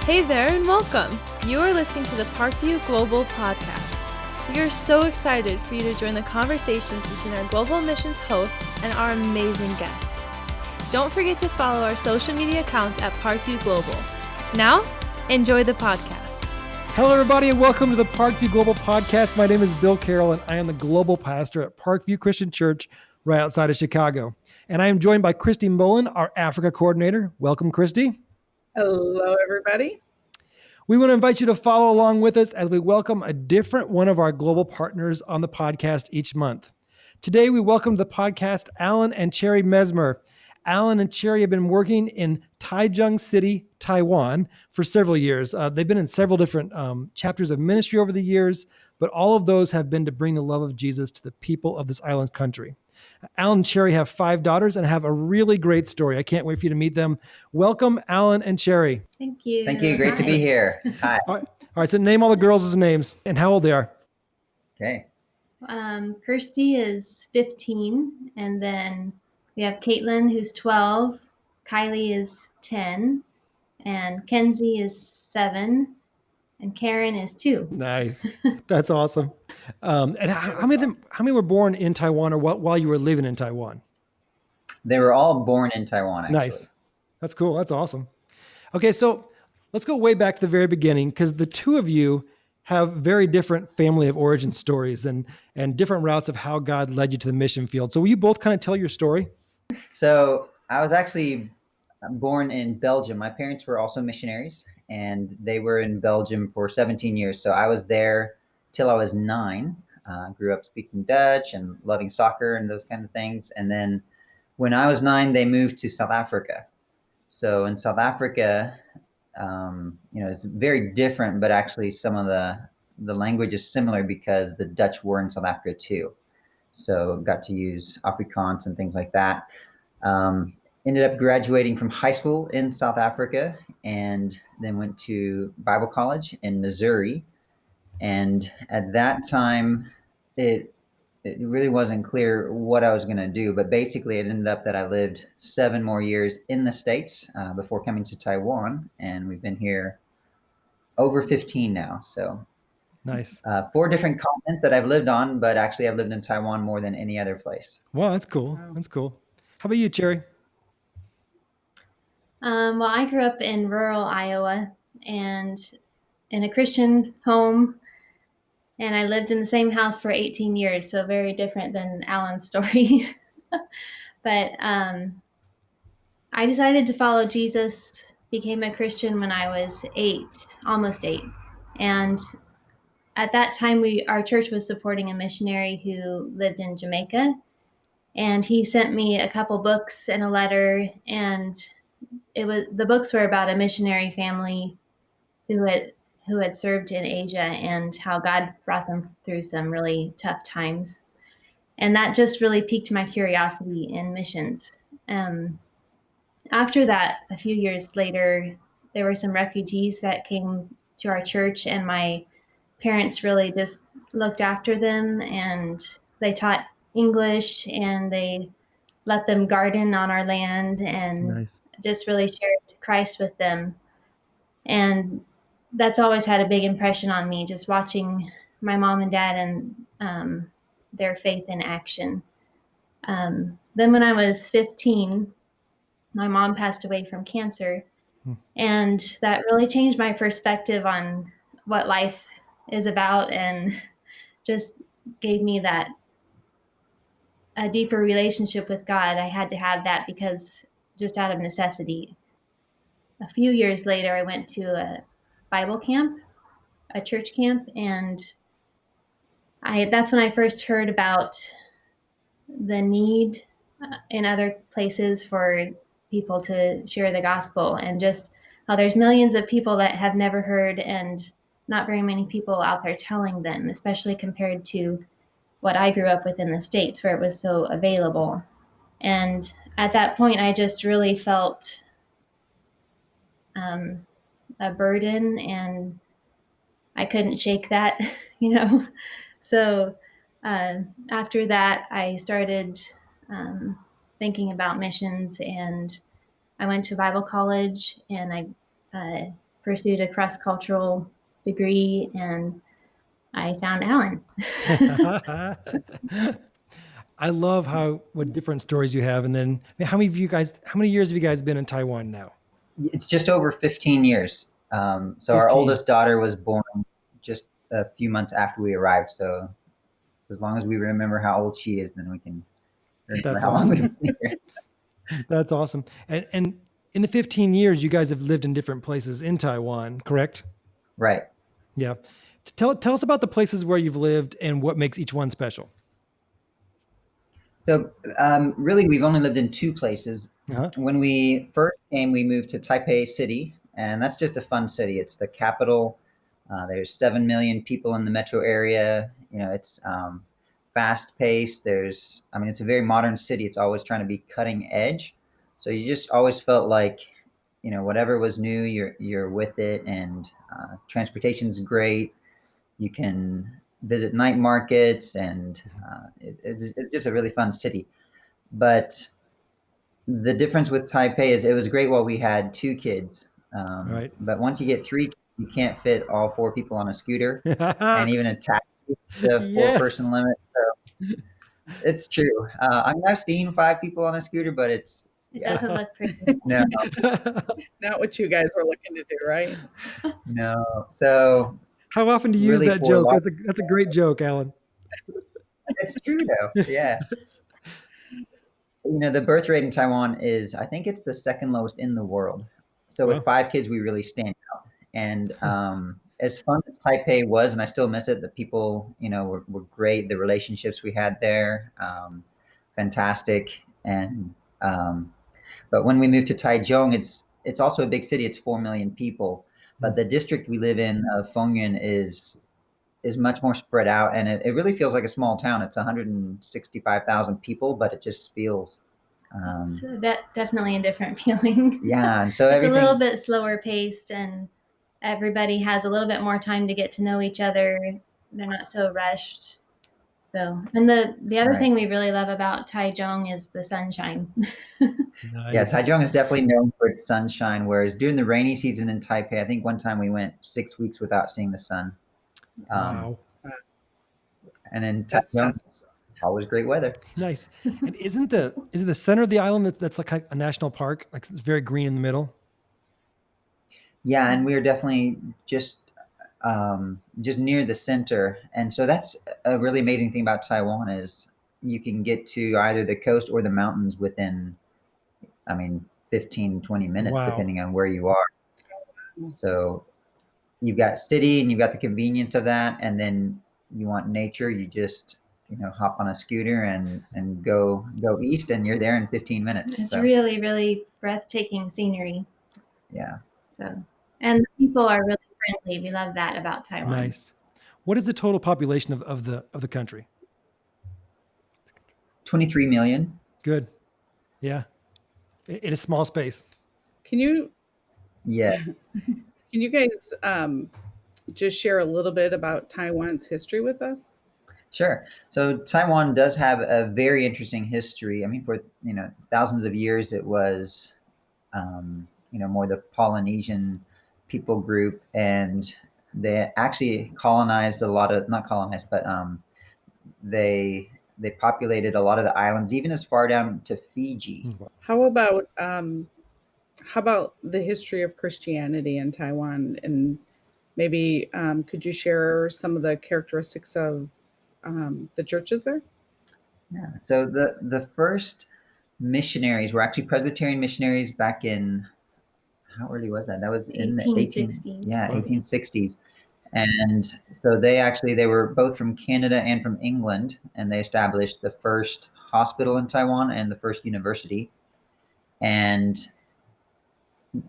Hey there and welcome. You are listening to the Parkview Global Podcast. We are so excited for you to join the conversations between our global missions hosts and our amazing guests. Don't forget to follow our social media accounts at Parkview Global. Now, enjoy the podcast. Hello, everybody, and welcome to the Parkview Global Podcast. My name is Bill Carroll, and I am the global pastor at Parkview Christian Church right outside of Chicago. And I am joined by Christy Mullen, our Africa coordinator. Welcome, Christy. Hello, everybody. We want to invite you to follow along with us as we welcome a different one of our global partners on the podcast each month. Today, we welcome to the podcast Alan and Cherry Messimer. Alan and Cherry have been working in Taichung City, Taiwan for several years. They've been in several different chapters of ministry over the years, but all of those have been to bring the love of Jesus to the people of this island country. Alan and Cherry have 5 daughters and have a really great story. I can't wait for you to meet them. Welcome, Alan and Cherry. Thank you. Thank you. Great to be here. Hi. All right, so name all the girls' names and how old they are. Okay. Kirsty is 15, and then we have Caitlin, who's 12. Kylie is 10, and Kenzie is 7, and Karen is 2. Nice. That's awesome. And how many were born in Taiwan or while you were living in Taiwan? They were all born in Taiwan, actually. Nice. That's cool. That's awesome. Okay, so let's go way back to the very beginning, because the two of you have very different family of origin stories and different routes of how God led you to the mission field. So will you both kind of tell your story? So I was actually born in Belgium. My parents were also missionaries, and they were in Belgium for 17 years. So I was there till I was 9. Grew up speaking Dutch and loving soccer and those kind of things. And then when I was 9, they moved to South Africa. So in South Africa, it's very different, but actually some of the language is similar because the Dutch were in South Africa too. So got to use Afrikaans and things like that. Ended up graduating from high school in South Africa, and then went to Bible college in Missouri. And at that time, it really wasn't clear what I was going to do, but basically it ended up that I lived 7 more years in the States before coming to Taiwan, and we've been here over 15 now. So Nice. 4 different continents that I've lived on, but actually I've lived in Taiwan more than any other place. Wow, that's cool. That's cool. How about you, Cherry? Well, I grew up in rural Iowa and in a Christian home, and I lived in the same house for 18 years, so very different than Alan's story. But I decided to follow Jesus, became a Christian when I was 8, almost 8. And at that time, our church was supporting a missionary who lived in Jamaica. And he sent me a couple books and a letter, and the books were about a missionary family who had served in Asia and how God brought them through some really tough times. And that just really piqued my curiosity in missions. After that, a few years later, there were some refugees that came to our church, and my parents really just looked after them, and they taught English, and they let them garden on our land, and Nice. just really shared Christ with them. And that's always had a big impression on me, just watching my mom and dad and their faith in action. Then when I was 15, my mom passed away from cancer, and that really changed my perspective on what life is about, and just gave me a deeper relationship with God. I had to have that because just out of necessity. A few years later, I went to a Bible camp, a church camp, and that's when I first heard about the need in other places for people to share the gospel, and just how there's millions of people that have never heard, and not very many people out there telling them, especially compared to what I grew up with in the States, where it was so available. And at that point, I just really felt a burden, and I couldn't shake that, So after that, I started thinking about missions, and I went to Bible college, and I pursued a cross-cultural degree, and I found Alan. I love what different stories you have. And then how many years have you guys been in Taiwan now? It's just over 15 years. So our 15. oldest daughter was born just a few months after we arrived. So as long as we remember how old she is, then we can remember That's how long we've awesome. been here. That's awesome. And in the 15 years, you guys have lived in different places in Taiwan, correct? Right. Yeah. Tell us about the places where you've lived and what makes each one special. So really, we've only lived in two places. Uh-huh. When we first came, we moved to Taipei City, and that's just a fun city. It's the capital. There's 7 million people in the metro area. It's fast paced. It's a very modern city. It's always trying to be cutting edge. So you just always felt like, whatever was new, you're with it, and transportation's great. You can visit night markets, and it's just a really fun city. But the difference with Taipei is it was great while we had two kids. Right. But once you get three, you can't fit all four people on a scooter, and even a taxi, the four-person Yes. limit. So it's true. I've seen five people on a scooter, but It yeah, doesn't look pretty. no, Not what you guys were looking to do, right? no. So How often do you use really, that for a joke? lot, That's a great joke, Alan. it's true though. Yeah. The birth rate in Taiwan is, I think it's the second lowest in the world. So with Wow. 5 kids, we really stand out. And as fun as Taipei was, and I still miss it, the people, were great. The relationships we had there, fantastic. And but when we moved to Taichung, it's also a big city. It's 4 million people, but the district we live in, Fengyun, is much more spread out, and it really feels like a small town. It's 165,000 people, but it just feels So definitely a different feeling. yeah. And so It's a little everything, bit slower paced, and everybody has a little bit more time to get to know each other. They're not so rushed. So, and the other right. thing we really love about Taichung is the sunshine. Yeah, Nice. Taichung is definitely known for its sunshine, whereas during the rainy season in Taipei, I think one time we went 6 weeks without seeing the sun. Wow. And in That's tough. Taichung, it's always great weather. Nice. And is it the center of the island that's like a national park? Like it's very green in the middle. Yeah, and we are definitely just near the center, and so that's a really amazing thing about Taiwan is you can get to either the coast or the mountains within, 15, 20 minutes, Wow. depending on where you are. So you've got city and you've got the convenience of that, and then you want nature, you just hop on a scooter and go east, and you're there in 15 minutes. It's So really, really breathtaking scenery. yeah. So, and the people are really friendly. We love that about Taiwan. Nice. What is the total population of the country? 23 million. Good. Yeah. In a small space. Can you Yeah. can you guys just share a little bit about Taiwan's history with us? Sure. So Taiwan does have a very interesting history. For thousands of years, it was more the Polynesian people group, and they actually colonized a lot of, not colonized, but they populated a lot of the islands, even as far down to Fiji. How about the history of Christianity in Taiwan, and maybe could you share some of the characteristics of the churches there? Yeah. So the first missionaries were actually Presbyterian missionaries back in, how early was that? That was in the 1860s. 1860s. And so they were both from Canada and from England, and they established the first hospital in Taiwan and the first university. And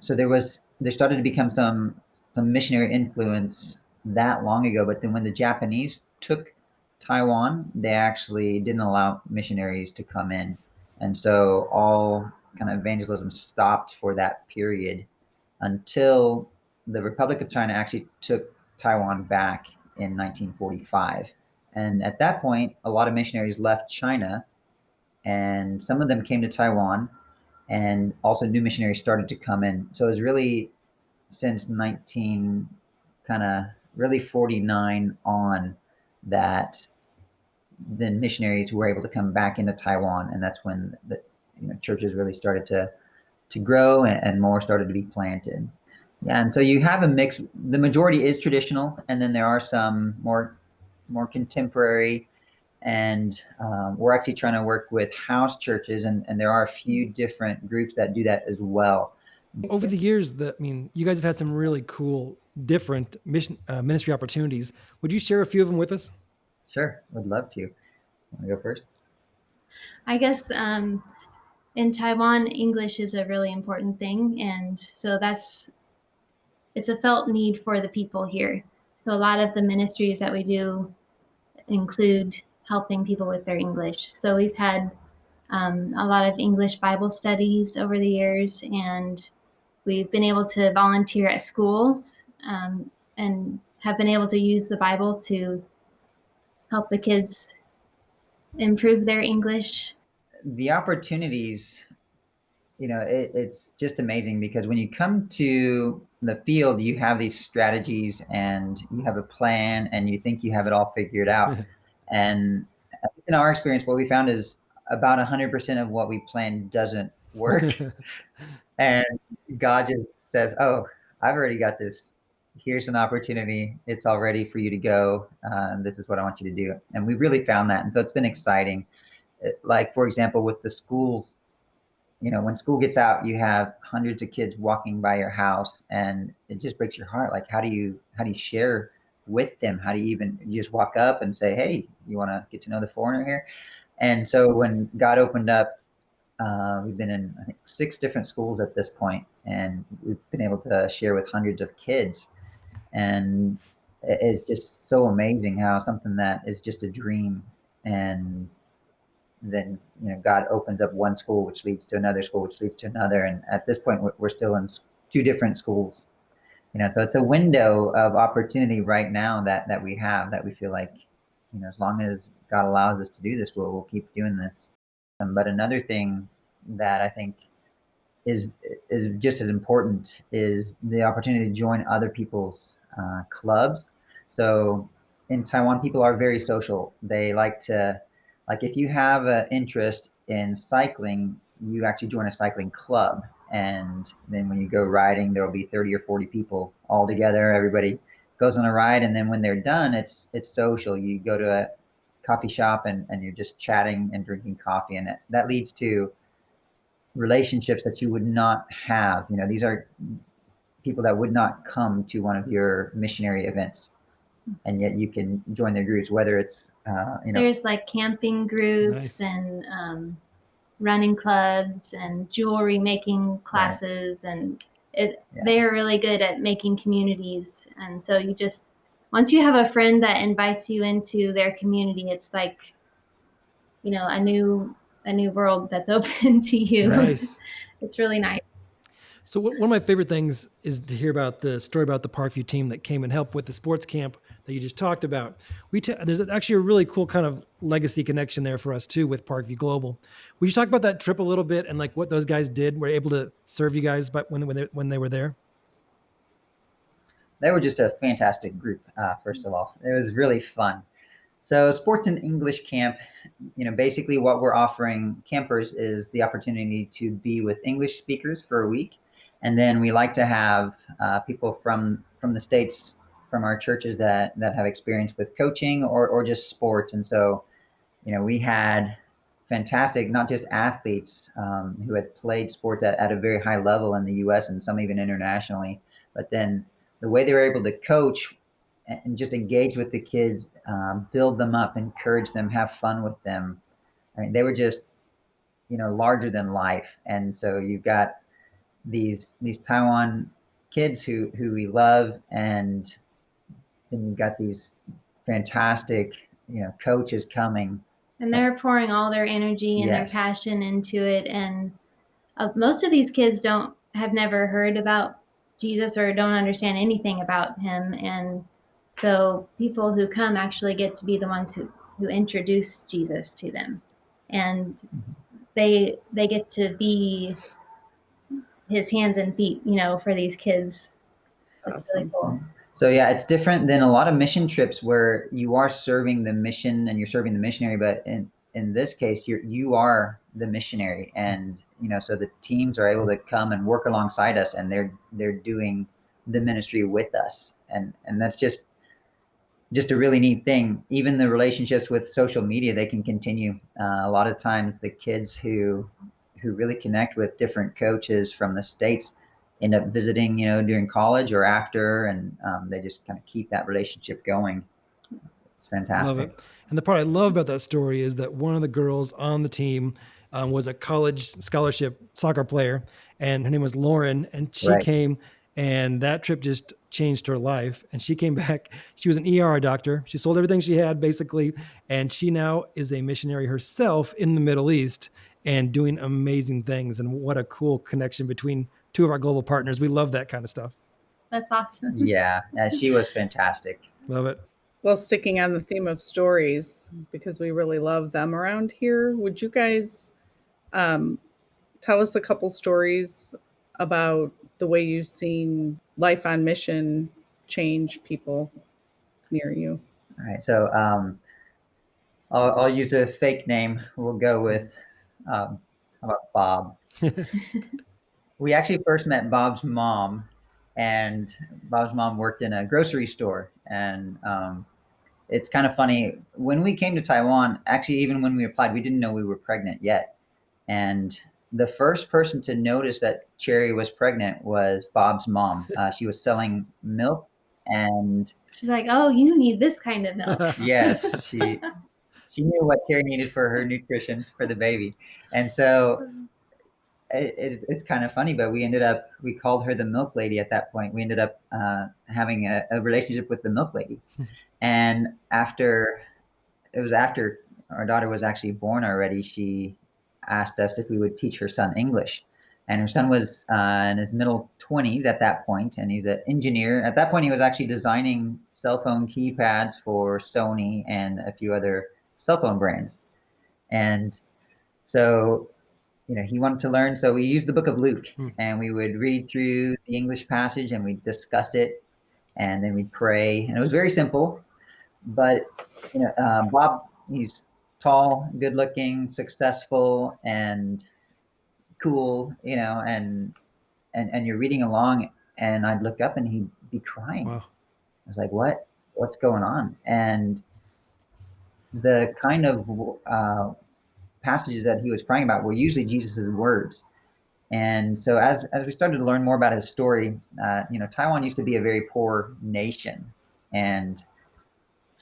so there started to become some missionary influence that long ago. But then when the Japanese took Taiwan, they actually didn't allow missionaries to come in, and so all kind of evangelism stopped for that period until the Republic of China actually took Taiwan back in 1945. And at that point, a lot of missionaries left China, and some of them came to Taiwan, and also new missionaries started to come in. So it was really since 19 kind of really 49 on that the missionaries were able to come back into Taiwan, and that's when the churches really started to grow, and more started to be planted. Yeah, and so you have a mix. The majority is traditional, and then there are some more contemporary. And we're actually trying to work with house churches, and there are a few different groups that do that as well. Over the years, you guys have had some really cool, different ministry opportunities. Would you share a few of them with us? Sure, would love to. Want to go first? I guess in Taiwan, English is a really important thing, and so it's a felt need for the people here. So a lot of the ministries that we do include helping people with their English. So we've had a lot of English Bible studies over the years, and we've been able to volunteer at schools and have been able to use the Bible to help the kids improve their English. The opportunities, it's just amazing, because when you come to the field, you have these strategies and you have a plan and you think you have it all figured out. And in our experience, what we found is about 100% of what we plan doesn't work. And God just says, "Oh, I've already got this. Here's an opportunity. It's all ready for you to go. This is what I want you to do." And we really found that. And so it's been exciting. Like, for example, with the schools, when school gets out, you have hundreds of kids walking by your house, and it just breaks your heart. Like, how do you share with them? How do you just walk up and say, "Hey, you want to get to know the foreigner here?" And so when God opened up, we've been in, I think, 6 different schools at this point, and we've been able to share with hundreds of kids. And it's just so amazing how something that is just a dream, and then God opens up one school, which leads to another school, which leads to another. And at this point, we're still in 2 different schools. So it's a window of opportunity right now that we have, that we feel like, as long as God allows us to do this, we'll keep doing this. But another thing that I think is is just as important is the opportunity to join other people's clubs. So in Taiwan, people are very social. They like to, like, if you have an interest in cycling, you actually join a cycling club, and then when you go riding, there will be 30 or 40 people all together. Everybody goes on a ride, and then when they're done, it's social. You go to a coffee shop, and you're just chatting and drinking coffee, and that leads to relationships that you would not have. These are people that would not come to one of your missionary events, and yet you can join their groups, whether it's There's like camping groups Nice. and running clubs and jewelry making classes, and they're really good at making communities. And so once you have a friend that invites you into their community, it's like a new world that's open to you. Nice. It's really nice. So one of my favorite things is to hear about the story about the Parkview team that came and helped with the sports camp that you just talked about. There's actually a really cool kind of legacy connection there for us too with Parkview Global. Will you talk about that trip a little bit, and like what those guys did? Were able to serve you guys, but when they were there? They were just a fantastic group. First of all, it was really fun. So sports and English camp, basically what we're offering campers is the opportunity to be with English speakers for a week. And then we like to have people from the States, from our churches that have experience with coaching or just sports. And so, we had fantastic, not just athletes who had played sports at a very high level in the US and some even internationally, but then the way they were able to coach and just engage with the kids, build them up, encourage them, have fun with them. I mean, they were just, larger than life. And so you've got these Taiwan kids who we love, and then you've got these fantastic, coaches coming. And they're pouring all their energy and their passion into it. And most of these kids have never heard about Jesus or don't understand anything about him. And so people who come actually get to be the ones who introduce Jesus to them. And they get to be his hands and feet, for these kids It's really awesome. cool. So yeah, it's different than a lot of mission trips where you are serving the mission and you're serving the missionary, but in this case, you are the missionary, and so the teams are able to come and work alongside us, and they're doing the ministry with us, and that's just a really neat thing. Even the relationships with social media, they can continue. A lot of times, the kids who really connect with different coaches from the states end up visiting, during college or after, and they just kind of keep that relationship going. It's Love fantastic. it. And the part I love about that story is that one of the girls on the team was a college scholarship soccer player, and her name was Lauren. And she Right. came, and that trip just changed her life. And she came back. She was an ER doctor. She sold everything she had, basically, and she now is a missionary herself in the Middle East and doing amazing things. And what a cool connection between two of our global partners. We love that kind of stuff. That's awesome. Yeah, she was fantastic. Love it. Well, sticking on the theme of stories, because we really love them around here, would you guys um, tell us a couple stories about the way you've seen life on mission change people near you? All right, so I'll use a fake name. We'll go with how about Bob. We actually first met Bob's mom, and Bob's mom worked in a grocery store. And it's kind of funny. When we came to Taiwan, actually, even when we applied, we didn't know we were pregnant yet. And the first person to notice that Cherry was pregnant was Bob's mom. She was selling milk, and She's like, "Oh, you need this kind of milk." yes, she knew what Cherry needed for her nutrition for the baby. And so it's kind of funny, but we called her the milk lady at that point. We ended up having a relationship with the milk lady. And after our daughter was actually born already, she asked us if we would teach her son English. And her son was in his middle 20s at that point, and he's an engineer. At that point, he was actually designing cell phone keypads for Sony and a few other cell phone brands. And so he wanted to learn. So we used the book of Luke, and we would read through the English passage and we'd discuss it, and then we'd pray. And it was very simple, but Bob, he's tall, good looking, successful, and cool, and you're reading along, and I'd look up and he'd be crying. Wow. I was like, what's going on? And the kind of passages that he was crying about were usually Jesus's words. And so as we started to learn more about his story, Taiwan used to be a very poor nation, and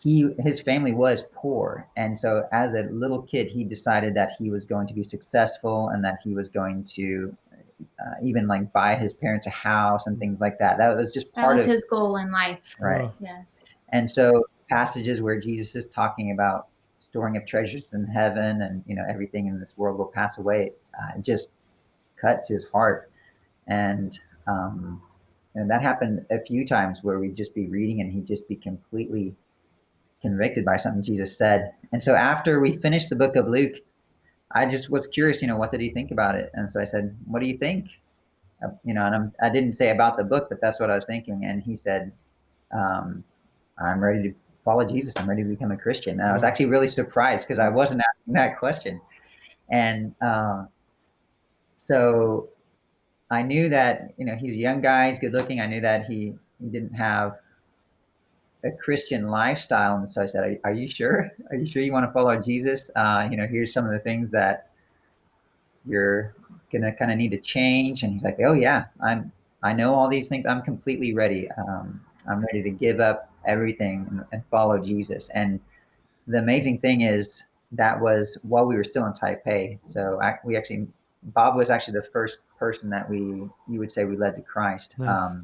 his family was poor. And so as a little kid, he decided that he was going to be successful and that he was going to even like buy his parents a house and things like that. That was just That part was of his goal in life. right. Wow. Yeah. And so passages where Jesus is talking about storing up treasures in heaven and everything in this world will pass away, just cut to his heart. And that happened a few times where we'd just be reading and he'd just be completely convicted by something Jesus said. And so after we finished the book of Luke, I just was curious, what did he think about it? And so I said, what do you think? And I didn't say about the book, but that's what I was thinking. And he said, I'm ready to follow Jesus. I'm ready to become a Christian. And I was actually really surprised because I wasn't asking that question. And so I knew that, he's a young guy, he's good looking. I knew that he didn't have a Christian lifestyle. And so I said, are you sure? Are you sure you want to follow Jesus? Here's some of the things that you're going to kind of need to change. And he's like, oh yeah, I know all these things. I'm completely ready. I'm ready to give up everything and follow Jesus. And the amazing thing is that was while we were still in Taipei. So Bob was actually the first person that you would say we led to Christ. Nice.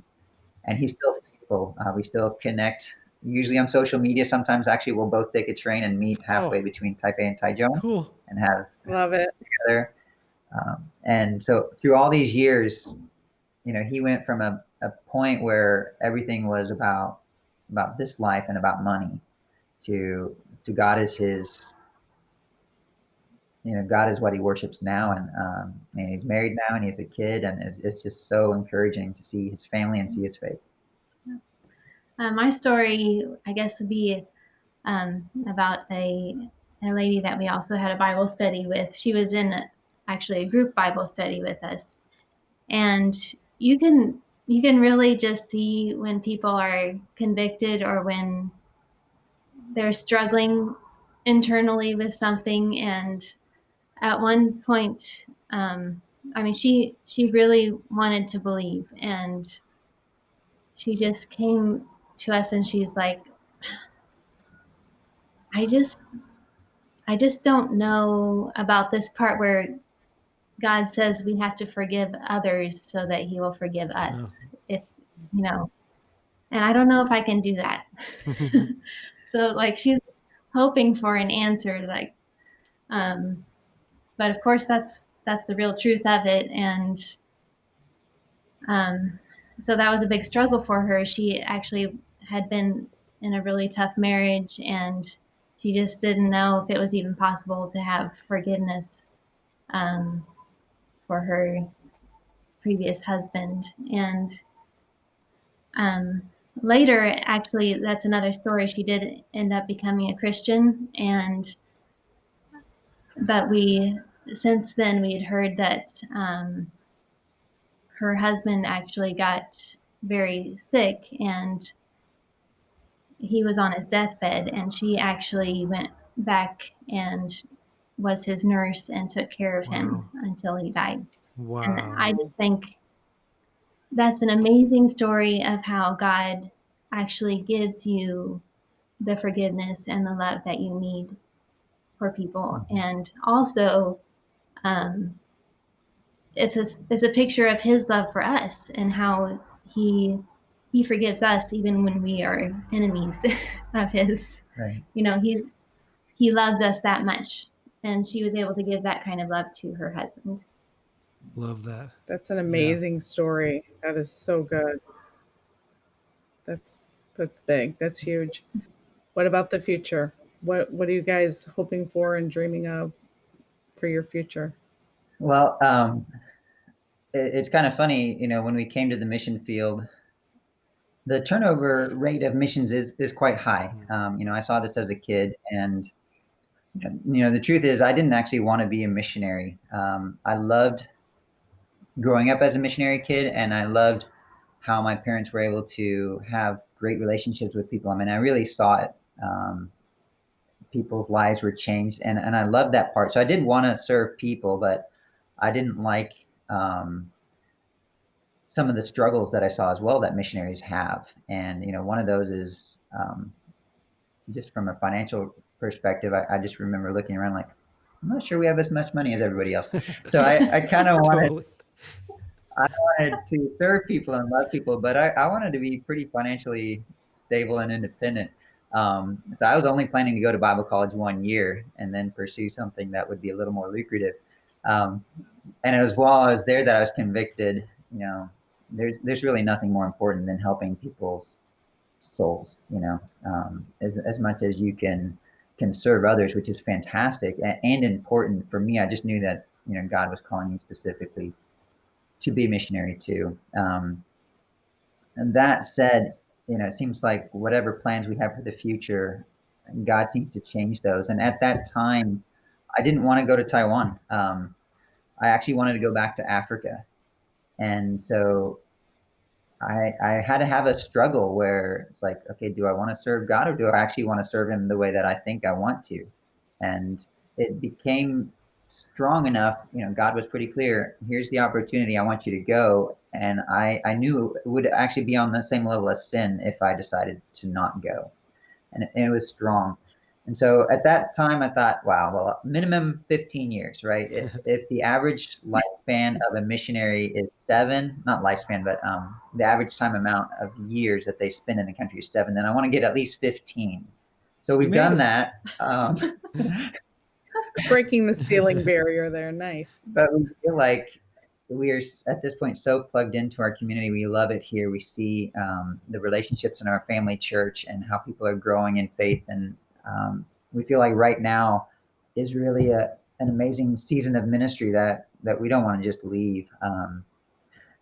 And he's still faithful. We still connect, usually on social media. Sometimes actually we'll both take a train and meet halfway between Taipei and Taichung. Cool. And have Love it. together. And so through all these years, he went from a point where everything was about this life and about money to God is God is what he worships now. And he's married now and he has a kid, and it's just so encouraging to see his family and see his faith. My story, I guess, would be about a lady that we also had a Bible study with. She was in actually a group Bible study with us, and you can really just see when people are convicted or when they're struggling internally with something. And at one point, I mean, she really wanted to believe, and she just came to us and she's like, I just I just don't know about this part where God says we have to forgive others so that he will forgive us. Oh. If you know, and I don't know if I can do that. So like she's hoping for an answer, like but of course that's the real truth of it. And um so that was a big struggle for her. She actually had been in a really tough marriage, and she just didn't know if it was even possible to have forgiveness um, for her previous husband. And um, later, actually, that's another story. She did end up becoming a Christian, and but we since then we had heard that her husband actually got very sick, and he was on his deathbed, and she actually went back and was his nurse and took care of him until he died. And Wow. I just think that's an amazing story of how God actually gives you the forgiveness and the love that you need for people. And also, um, it's a picture of His love for us and how He forgives us even when we are enemies of His. Right. You know, He loves us that much, and she was able to give that kind of love to her husband. Love that. That's an amazing story. That is so good. That's big. That's huge. What about the future? What are you guys hoping for and dreaming of for your future? Well, it's kind of funny, when we came to the mission field, the turnover rate of missions is quite high. I saw this as a kid, and the truth is, I didn't actually want to be a missionary. I loved growing up as a missionary kid, and I loved how my parents were able to have great relationships with people. I mean, I really saw it. People's lives were changed, and I loved that part. So I did want to serve people, but I didn't like some of the struggles that I saw as well that missionaries have. And one of those is just from a financial perspective. I just remember looking around like, I'm not sure we have as much money as everybody else. So I kind of Totally. wanted to serve people and love people, but I wanted to be pretty financially stable and independent. So I was only planning to go to Bible college 1 year and then pursue something that would be a little more lucrative. Um, and it was while I was there that I was convicted. There's really nothing more important than helping people's souls. As much as you can serve others, which is fantastic and important for me. I just knew that God was calling me specifically to be a missionary too. And that said, it seems like whatever plans we have for the future, God seems to change those. And at that time, I didn't want to go to Taiwan. I actually wanted to go back to Africa. And so I had to have a struggle where it's like, okay, do I want to serve God, or do I actually want to serve him the way that I think I want to? And it became strong enough, God was pretty clear, here's the opportunity, I want you to go. And I knew it would actually be on the same level as sin if I decided to not go. And it was strong. And so at that time, I thought, wow, well, minimum 15 years, right? If the average lifespan of a missionary is 7, not lifespan, but the average time amount of years that they spend in the country is 7, then I want to get at least 15. So we've done that. Breaking the ceiling barrier there. Nice. But we feel like we are at this point so plugged into our community. We love it here. We see the relationships in our family church and how people are growing in faith. And we feel like right now is really an amazing season of ministry that we don't want to just leave.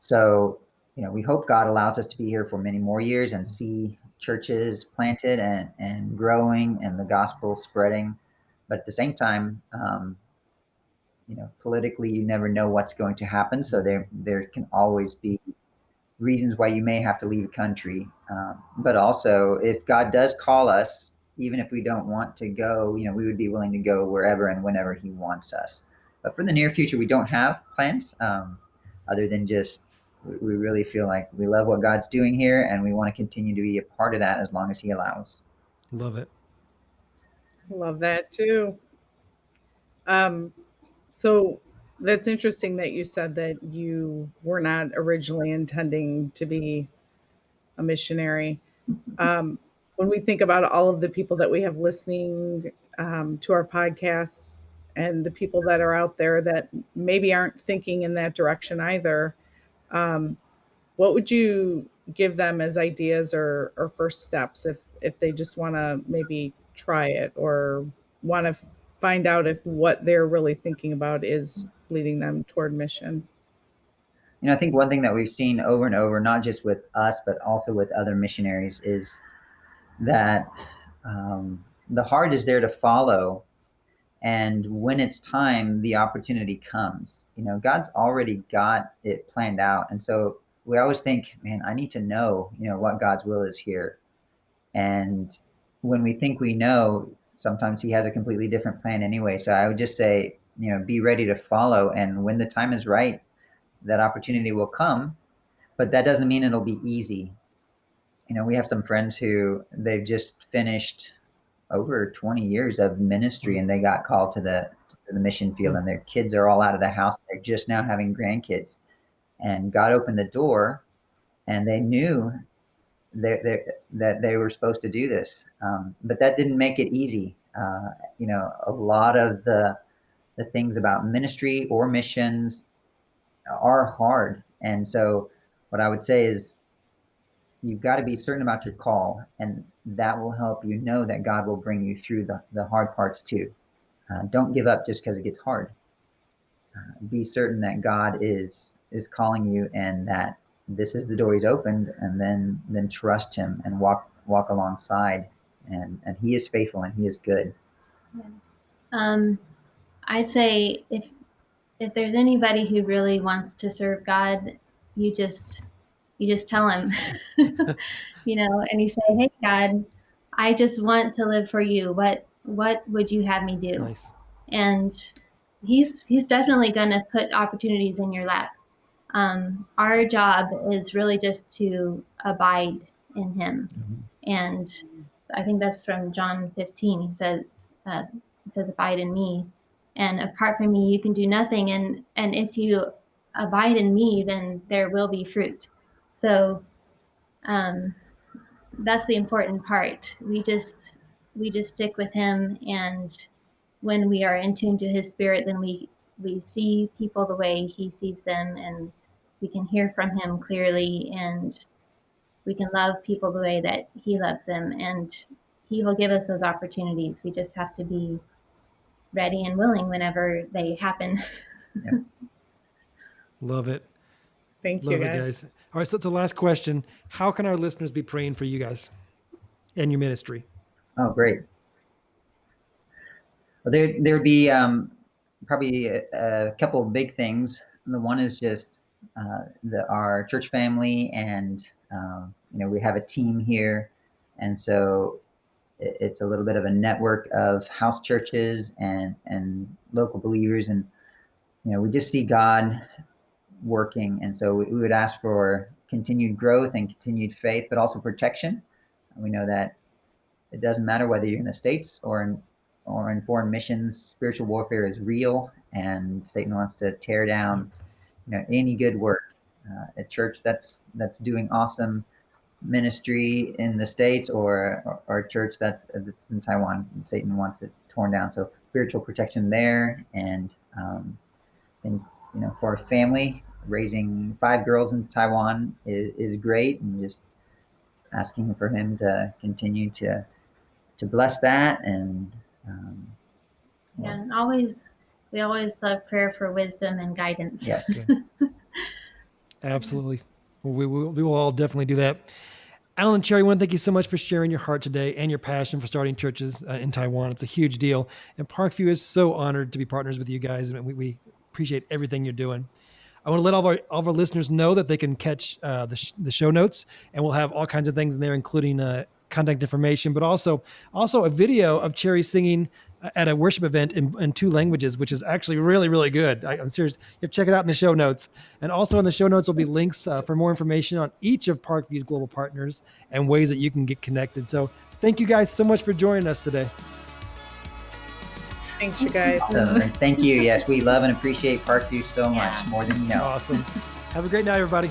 So we hope God allows us to be here for many more years and see churches planted and growing and the gospel spreading. But at the same time, politically, you never know what's going to happen. So there can always be reasons why you may have to leave a country. But also, if God does call us, even if we don't want to go, we would be willing to go wherever and whenever He wants us. But for the near future, we don't have plans other than just we really feel like we love what God's doing here, and we want to continue to be a part of that as long as He allows. Love it. Love that too. So that's interesting that you said that you were not originally intending to be a missionary. When we think about all of the people that we have listening to our podcasts and the people that are out there that maybe aren't thinking in that direction either, um, what would you give them as ideas or first steps if they just want to maybe try it or want to find out if what they're really thinking about is leading them toward mission? I think one thing that we've seen over and over, not just with us, but also with other missionaries, is that the heart is there to follow. And when it's time, the opportunity comes. God's already got it planned out. And so we always think, man, I need to know, what God's will is here. And when we think we know, sometimes He has a completely different plan anyway. So I would just say, be ready to follow. And when the time is right, that opportunity will come. But that doesn't mean it'll be easy. We have some friends who they've just finished over 20 years of ministry and they got called to the mission field, and their kids are all out of the house. They're just now having grandkids, and God opened the door, and they knew that they were supposed to do this. But that didn't make it easy. A lot of the things about ministry or missions are hard. And so what I would say is you've got to be certain about your call, and that will help you know that God will bring you through the hard parts too. Don't give up just because it gets hard. Be certain that God is calling you, and that this is the door He's opened, and then trust Him and walk alongside, and He is faithful and He is good. I'd say if there's anybody who really wants to serve God, you just tell Him, and you say, "Hey, God, I just want to live for You. What would You have me do?" Nice. And He's definitely going to put opportunities in your lap. Our job is really just to abide in Him, and I think that's from John 15. He says, "Abide in Me, and apart from Me, you can do nothing. And if you abide in Me, then there will be fruit." So that's the important part. We just stick with Him, and when we are in tune to His Spirit, then we see people the way He sees them, and we can hear from Him clearly, and we can love people the way that He loves them, and He will give us those opportunities. We just have to be ready and willing whenever they happen. Yep. Love it. Thank you, Love it, guys. guys. All right, so that's the last question. How can our listeners be praying for you guys and your ministry? Oh, great. Well, there'd be probably a couple of big things. The one is just our church family, and we have a team here, and so it's a little bit of a network of house churches and local believers, and we just see God working, and so we would ask for continued growth and continued faith, but also protection. We know that it doesn't matter whether you're in the States or in foreign missions. Spiritual warfare is real, and Satan wants to tear down, any good work. A church that's doing awesome ministry in the States, or a church that's in Taiwan, Satan wants it torn down. So spiritual protection there, and and for a family, raising 5 girls in Taiwan is great, and just asking for Him to continue to bless that. And Yeah, and we always love prayer for wisdom and guidance. Yes. Absolutely. Well, we will all definitely do that. Alan and Cherry, I want to thank you so much for sharing your heart today and your passion for starting churches in Taiwan. It's a huge deal. And Parkview is so honored to be partners with you guys. And we appreciate everything you're doing. I want to let all of our listeners know that they can catch the show notes, and we'll have all kinds of things in there, including contact information, but also a video of Cherry singing at a worship event in 2 languages, which is actually really, really good. I'm serious. You have to check it out in the show notes. And also in the show notes will be links for more information on each of Parkview's global partners and ways that you can get connected. So thank you guys so much for joining us today. Thanks, you guys. Awesome. Thank you. Yes, we love and appreciate Parkview so much, more than you know. Awesome. Have a great night, everybody.